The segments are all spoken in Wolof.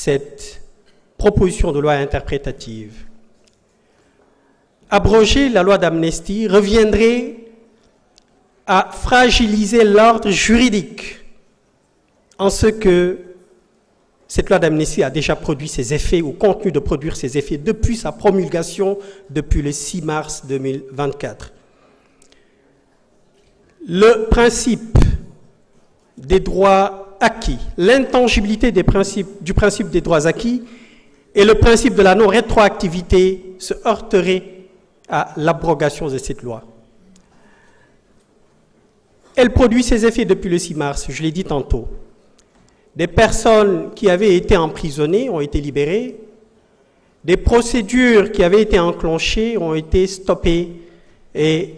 cette proposition de loi interprétative. Abroger la loi d'amnistie reviendrait à fragiliser l'ordre juridique, en ce que cette loi d'amnistie a déjà produit ses effets ou continue de produire ses effets depuis sa promulgation, depuis le 6 mars 2024. Le principe des droits acquis, l'intangibilité du principe des droits acquis et le principe de la non-rétroactivité se heurteraient à l'abrogation de cette loi. Elle produit ses effets depuis le 6 mars, je l'ai dit tantôt. Des personnes qui avaient été emprisonnées ont été libérées. Des procédures qui avaient été enclenchées ont été stoppées. Et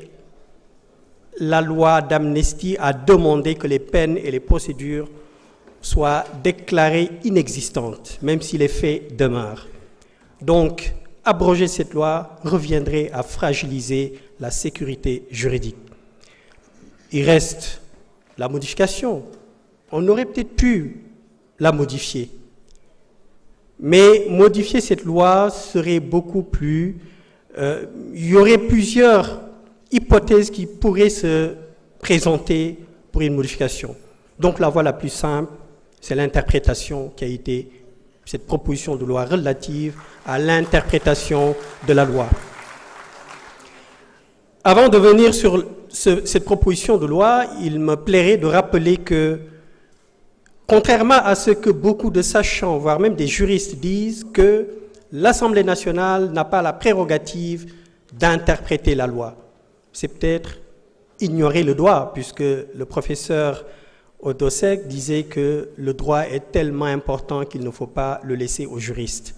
la loi d'amnistie a demandé que les peines et les procédures soient déclarées inexistantes, même si les faits demeurent. Donc, abroger cette loi reviendrait à fragiliser la sécurité juridique. Il reste la modification. On aurait peut-être pu la modifier. Mais modifier cette loi serait beaucoup plus... il y aurait plusieurs hypothèses qui pourraient se présenter pour une modification. Donc la voie la plus simple, c'est l'interprétation qui a été cette proposition de loi relative à l'interprétation de la loi. Avant de venir sur cette proposition de loi, il me plairait de rappeler que contrairement à ce que beaucoup de sachants, voire même des juristes disent, que l'Assemblée nationale n'a pas la prérogative d'interpréter la loi. C'est peut-être ignorer le droit, puisque le professeur Odosek disait que le droit est tellement important qu'il ne faut pas le laisser aux juristes.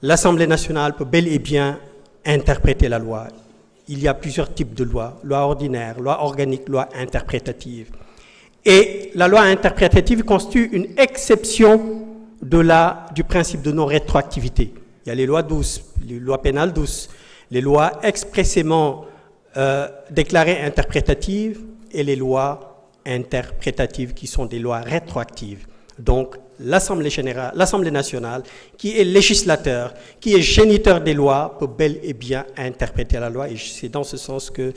L'Assemblée nationale peut bel et bien interpréter la loi. Il y a plusieurs types de lois, loi ordinaire, loi organique, loi interprétative. Et la loi interprétative constitue une exception du principe de non-rétroactivité. Il y a les lois douces, les lois pénales douces, les lois expressément déclarées interprétatives et les lois interprétatives qui sont des lois rétroactives. Donc, l'Assemblée nationale, qui est législateur, qui est géniteur des lois, peut bel et bien interpréter la loi. Et c'est dans ce sens que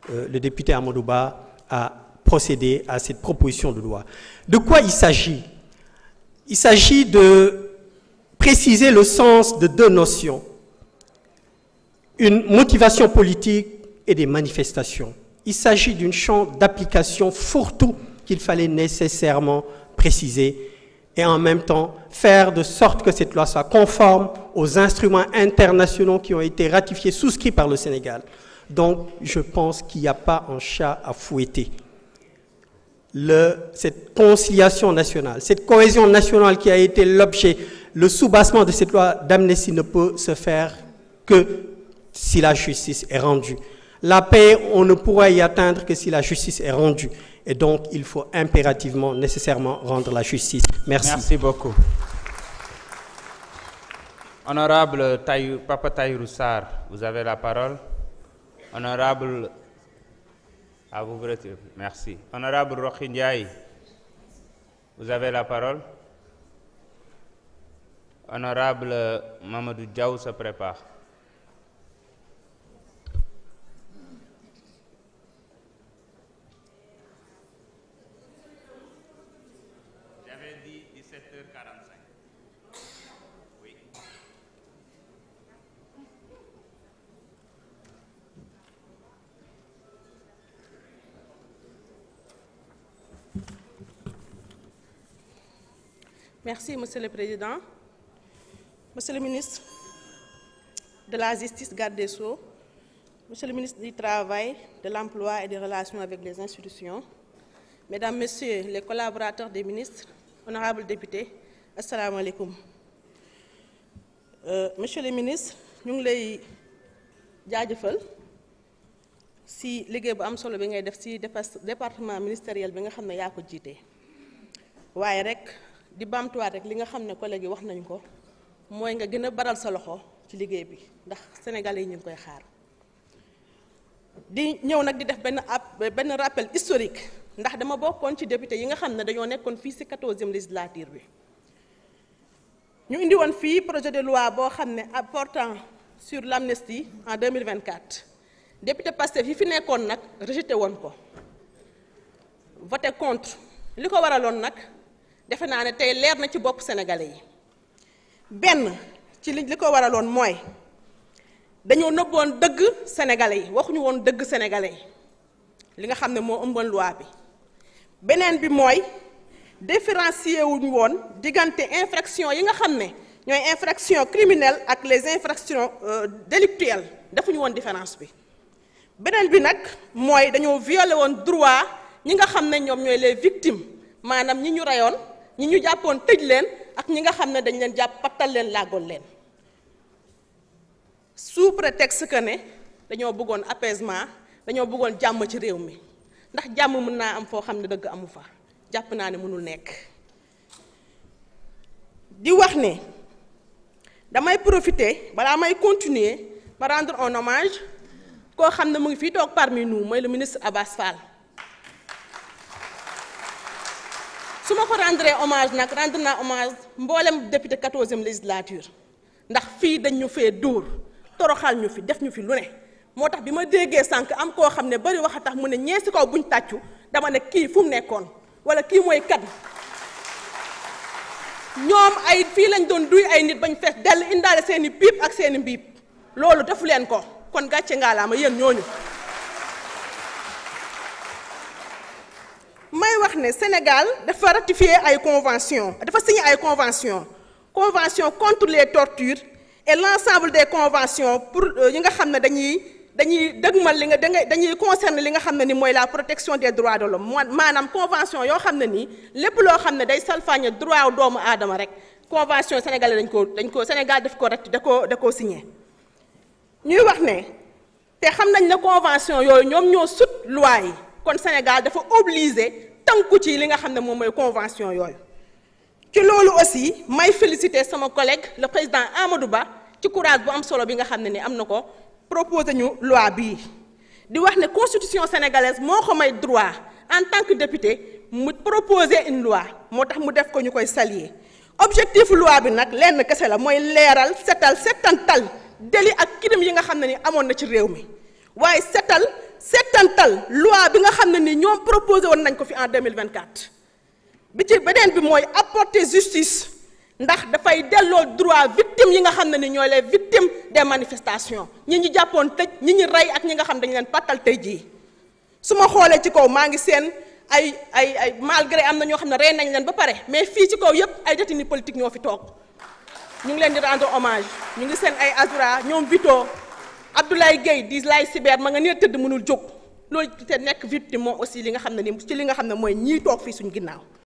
le député Amadouba a procédé à cette proposition de loi. De quoi il s'agit? Il s'agit de préciser le sens de deux notions. Une motivation politique et des manifestations. Il s'agit d'un champ d'application fourre-tout qu'il fallait nécessairement préciser et en même temps faire de sorte que cette loi soit conforme aux instruments internationaux qui ont été ratifiés, souscrits par le Sénégal. Donc, je pense qu'il n'y a pas un chat à fouetter. Cette conciliation nationale, cette cohésion nationale qui a été l'objet, le soubassement de cette loi d'amnistie ne peut se faire que si la justice est rendue. La paix, on ne pourra y atteindre que si la justice est rendue. Et donc, il faut impérativement, nécessairement rendre la justice. Merci. Merci beaucoup. Honorable Papa Tahirou Sarr, vous avez la parole. Honorable... À vous, merci. Honorable Rohey Ndiaye, vous avez la parole. Honorable Mamadou Diaw se prépare. J'avais dit 17h45. Oui. Merci, Monsieur le Président. Monsieur le ministre de la Justice, garde des Sceaux, Monsieur le ministre du Travail, de l'Emploi et des Relations avec les institutions, Mesdames, Messieurs les collaborateurs des ministres, honorables députés, assalamu alaikum. Monsieur le ministre, nous ngi lay jaajëfal si liggéey bu am solo bi ngay def ci département ministériel bi nga xam ne yaa ko jiite. waaye rek di bamtuwaat rek li nga xam ne collègue yi wax nañ ko mooy nga gën a baral sa loxo ci liggéey bi ndax sénégalais yi ñu ngi koy xaar di ñëw nag di def benn rappel historique ndax dama bokkoon ci député yi nga xam ne dañoo nekkoon fii ci 14e législature bi ñu indi woon fii projet de loi boo xam ne portant sur l'amnistie en 2024 député Pastef yi fi nekkoon nag rejeté woon ko voté contre li ko waraloon nag defe naa ne tey leer na ci bopp sénégalais yi benn ci li ko waraloon mooy dañoo nëbboon dëgg sénégalais yi waxuñu woon dëgg sénégalais yi li nga xam ne moo ëmboon loi bi beneen bi mooy différencier wuñu woon diggante infraction yi nga xam ne ñooy infraction criminelle ak les infractions délictuelles defuñu woon différence bi beneen bi nag mooy dañoo violé woon droit ñi nga xam ne ñoom ñooy les victimes maanaam ñi ñu reyoon ñi ñu jàppoon tëj leen ak ñi nga xam ne dañ leen jàpp pattal leen laagoon leen sous prétexte que ne dañoo bëggoon apaisement dañoo bëggoon jàmm ci réew mi ndax jàmm mën naa am foo xam ne dëgg amu fa jàpp naa ne mënul nekk di wax ne damay profiter balaa may continuer ma rendre un hommage koo xam ne mu ngi fii toog parmi nous mooy le ministre Abass Fall su ma ko rendre hommage nag rendre naa hommage mboolem député 14e législature ndax fii dañ ñu fee dóor toroxal ñu fi def ñu fi lu ne moo tax bi ma déggee sànq am koo xam ne bari wax a tax mu ne ñee si kaw buñ tàccu dama ne kii fu mu nekkoon wala kii mooy kat ñoom ay fii lañ doon duy ay nit bañ fees dell indaale seeni piip ak seeni mbiip loolu defu leen ko kon gàcce ngaalaama yéen ñooñu may wax ne Sénégal dafa ratifier ay convention dafa signer ay convention contre les tortures et l'ensemble des conventions pour yi nga xam ne dañuy dëgmal li nga dañuy concerner li nga xam ne ni mooy la protection des droits de l'homme maanaam convention yoo xam ne nii lépp loo xam ne day salfaañe droit doomu aadama rek convention sénégalais dañ ko Sénégal daf ko da koo signé ñuy wax ne te xam nañ ne convention yooyu ñoom ñoo sut loi yi kon Sénégal dafa obligé tënku ci li nga xam ne moom mooy convention yooyu ci loolu aussi may féliciter sama collègue le président Amadou Ba ci courage bu am solo bi nga xam ne ni am na ko proposé ñu loi bii di wax ne constitution sénégalaise moo ko may droit en tant que député mu proposer une loi moo tax mu def ko ñu koy saluer objectif loi bi nag lenn kese la mooy leeral setantal délit ak crime yi nga xam ne ni amoon na ci réew mi waaye setantal loi bi nga xam ne ni ñoom proposé woon nañ ko fi en 2024 bi ci beneen bi mooy apporter justice ndax dafay delloo droit victime yi nga xam ne ni ñooy les victimes des manifestations ñi ñu jàppoon tëj ñi ñu rey ak ñi nga xam dañu leen pattal tey jii su ma xoolee ci kaw maa ngi seen ay malgré am na ñoo xam ne rey nañ leen ba pare mais fii ci kaw yépp ay détenus politiques ñoo fi toog ñu ngi leen di rendre hommage ñu ngi seen ay Azoura ñoom Vito Abdoulaye Gueye di lay cyber ma nga nee tëdd mënul jóg loolu te nekk victime moom aussi li nga xam ne ni ci li nga xam ne mooy ñii toog fii suñu ginnaaw